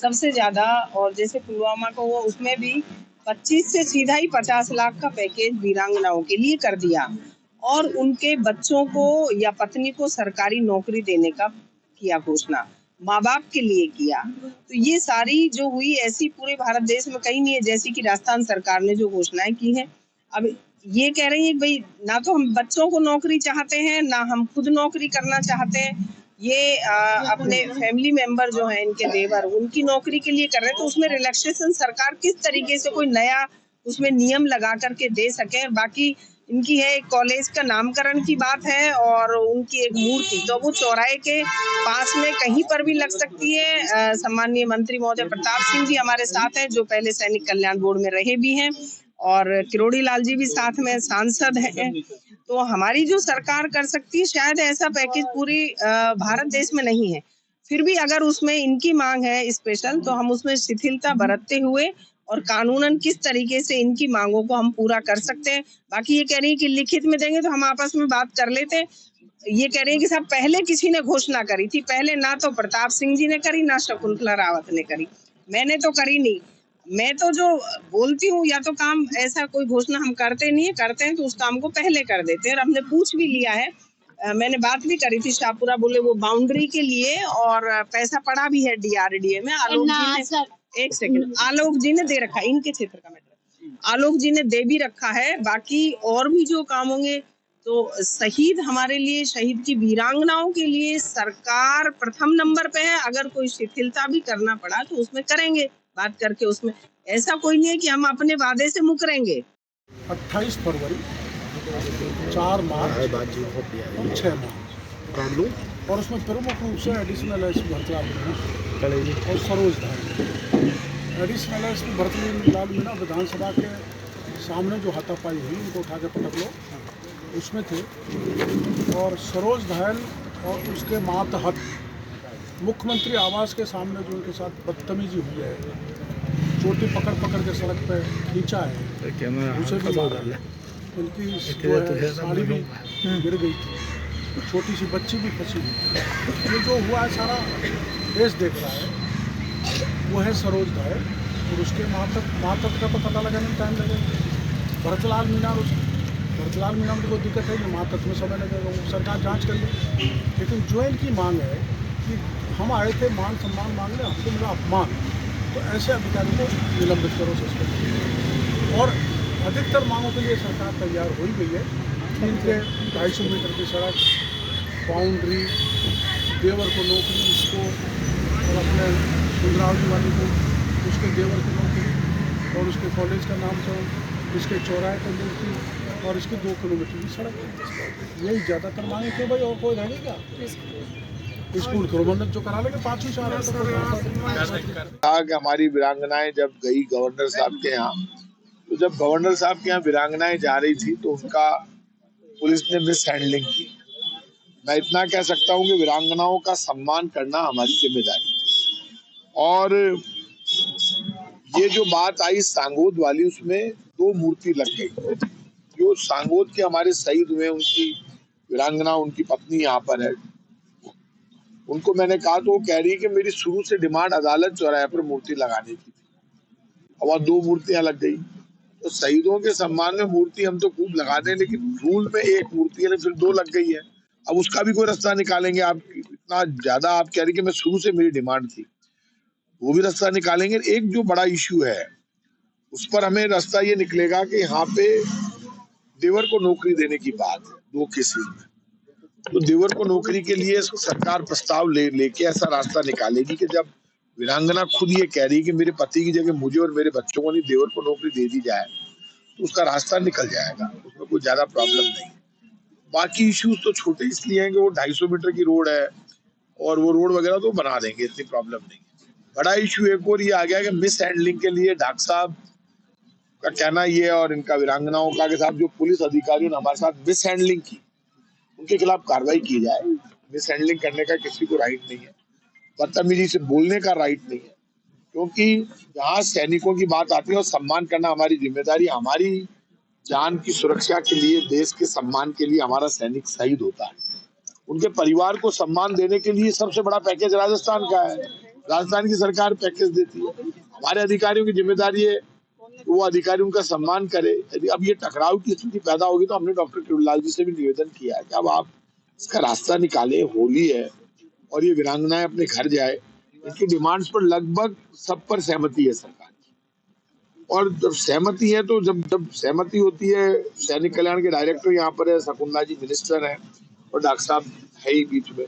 सबसे ज्यादा। और जैसे पुलवामा का हुआ उसमें भी 25 से सीधा ही 50 लाख का पैकेज वीरांगनाओं के लिए कर दिया और उनके बच्चों को या पत्नी को सरकारी नौकरी देने का किया घोषणा, माँ बाप के लिए किया। तो ये सारी जो हुई ऐसी पूरे भारत देश में कहीं नहीं है जैसी कि राजस्थान सरकार ने जो घोषणाएं की हैं। अब ये कह रही है कि भाई ना तो हम बच्चों को नौकरी चाहते हैं ना हम खुद नौकरी करना चाहते हैं। ये अपने फैमिली मेंबर जो हैं इनके देवर उनकी नौकरी के लिए कर रहे हैं। तो उसमें रिलैक्सेशन सरकार किस तरीके से कोई नया उसमें नियम लगा करके दे सके। बाकी इनकी है एक कॉलेज का नामकरण की बात है और उनकी एक मूर्ति तो वो चौराहे के पास में कहीं पर भी लग सकती है। सम्माननीय मंत्री महोदय प्रताप सिंह जी हमारे साथ हैं जो पहले सैनिक कल्याण बोर्ड में रहे भी हैं और किरोड़ी लाल जी भी साथ में सांसद हैं। तो हमारी जो सरकार कर सकती है शायद ऐसा पैकेज पूरी भारत देश में नहीं है। फिर भी अगर उसमें इनकी मांग है स्पेशल तो हम उसमें शिथिलता बरतते हुए और कानूनन किस तरीके से इनकी मांगों को हम पूरा कर सकते हैं। बाकी ये कह रही है कि लिखित में देंगे तो हम आपस में बात कर लेते हैं। ये कह रही है कि साहब पहले किसी ने घोषणा करी थी, पहले ना तो प्रताप सिंह जी ने करी ना शकुंतला रावत ने करी, मैंने तो करी नहीं। मैं तो जो बोलती हूँ या तो काम ऐसा कोई घोषणा हम करते नहीं है, करते हैं तो उस काम को पहले कर देते हैं। और हमने पूछ भी लिया है, मैंने बात भी करी थी शाहपुरा, बोले वो बाउंड्री के लिए और पैसा पड़ा भी है डीआरडीए में। आलोक जी ने एक सेकंड, आलोक जी ने दे रखा है, इनके क्षेत्र का मैटर आलोक जी ने दे भी रखा है। बाकी और भी जो काम होंगे तो शहीद हमारे लिए, शहीद की वीरांगनाओं के लिए सरकार प्रथम नंबर पे है। अगर कोई शिथिलता भी करना पड़ा तो उसमें करेंगे बात करके। उसमें ऐसा कोई नहीं है कि हम अपने वादे से मुकरेंगे। 28 फरवरी, 4 मार्च और 6 मार्च और उसमें प्रमुख रूप से एडिशनल एसपी भरतलाल मीणा और सरोज धायल। एडिशनल एसपी भरतलाल मीणा विधानसभा के सामने जो हाथापाई हुई उनको उठा के पटक लो उसमें थे और सरोज धायल और उसके मातहत मुख्यमंत्री आवास के सामने जो उनके साथ बदतमीजी हुई है, चोटी पकड़ पकड़ के सड़क पे खींचा है, उसे भी मारा है। उनकी साड़ी भी गिर गई थी, छोटी सी बच्ची भी फंसी हुई। ये जो हुआ है सारा देश देख रहा है, वो है सरोज धायल और उसके मातहत का तो पता लगाने में टाइम लगेगा। भरतलाल मीणा में तो कोई दिक्कत है नहीं, मातहत में समय लगेगा, वो सरकार जाँच कर ले। लेकिन जो इनकी मांग है कि हम आए थे मान सम्मान मांगने, हमको मिला अपमान, तो ऐसे अधिकारी को निलंबित करो, सस्पेंड करो। और अधिकतर मांगों के लिए सरकार तैयार हो ही गई है। इनके 250 मीटर की सड़क, बाउंड्री, देवर को नौकरी उसको और अपने सुंदरावली वाली को उसके देवर की नौकरी और उसके कॉलेज का नामकरण, इसके चौराहे पर मूर्ति और इसके 2 किलोमीटर की सड़क। यही ज़्यादातर मांगे थे भाई, और कोई रहेगी क्या? स्कूल प्रबंधन जो करा लेंगे 5वीं से आ रहा है। कहा कि हमारी वीरांगनाएं जब गई गवर्नर साहब के यहाँ, तो जब गवर्नर साहब के यहाँ वीरांगनाएं जा रही थी तो उनका पुलिस ने मिस हैंडलिंग की। मैं इतना कह सकता हूँ कि वीरांगनाओं का सम्मान करना हमारी जिम्मेदारी है। और ये जो बात आई सांगोद वाली, उसमें 2 मूर्ति लग गई। जो सांगोद के हमारे शहीद हुए, उनकी वीरांगना, उनकी पत्नी यहाँ पर है, उनको मैंने कहा तो वो कह रही है कि मेरी शुरू से डिमांड अदालत चौराहे पर मूर्ति लगाने की थी। अब वहाँ 2 मूर्तियां लग गई। तो शहीदों के सम्मान में मूर्ति हम तो खूब लगा दें, लेकिन रूल में 1 मूर्ति है, फिर 2 लग गई है। अब उसका भी कोई रास्ता निकालेंगे। आप इतना ज्यादा आप कह रही कि मैं शुरू से मेरी डिमांड थी, वो भी रास्ता निकालेंगे। एक जो बड़ा इश्यू है उस पर हमें रास्ता ये निकलेगा कि यहाँ पे देवर को नौकरी देने की बात है 2 केसेस में। तो देवर को नौकरी के लिए सरकार प्रस्ताव लेके ऐसा रास्ता निकालेगी कि जब वीरांगना खुद ये कह रही कि मेरे पति की जगह मुझे और मेरे बच्चों को नहीं देवर को नौकरी दे दी जाए, तो उसका रास्ता निकल जाएगा, उसमें कोई ज्यादा प्रॉब्लम नहीं। बाकी इश्यूज तो छोटे इसलिए हैं कि वो 250 मीटर की रोड है और वो रोड वगैरह तो बना देंगे, इतनी प्रॉब्लम नहीं। बड़ा इश्यू एक और ये आ गया कि मिस हैंडलिंग के लिए डॉक्टर साहब का कहना ये और इनका वीरांगनाओं का, साहब जो पुलिस अधिकारियों ने हमारे साथ मिस हैंडलिंग की उनके खिलाफ कार्रवाई की जाए। मिस हैंडलिंग करने का किसी को राइट नहीं है, बदतमीजी से बोलने का राइट नहीं है, क्योंकि जहाँ सैनिकों की बात आती है और सम्मान करना हमारी जिम्मेदारी। हमारी जान की सुरक्षा के लिए, देश के सम्मान के लिए हमारा सैनिक शहीद होता है, उनके परिवार को सम्मान देने के लिए सबसे बड़ा पैकेज राजस्थान का है। राजस्थान की सरकार पैकेज देती है। हमारे अधिकारियों की जिम्मेदारी है वो अधिकारी उनका सम्मान करे। यदि अब ये टकराव की स्थिति पैदा होगी तो हमने डॉक्टर किरोड़लाल जी से भी निवेदन किया है कि अब आप इसका रास्ता निकाले। होली है और ये वीरांगनाएं अपने घर जाए। इनकी डिमांड्स पर लगभग सब पर सहमति है सरकार की। और जब सहमति है तो जब सहमति होती है, सैनिक कल्याण के डायरेक्टर यहाँ पर है, शकुंतला जी मिनिस्टर है और डॉक्टर साहब है ही बीच में।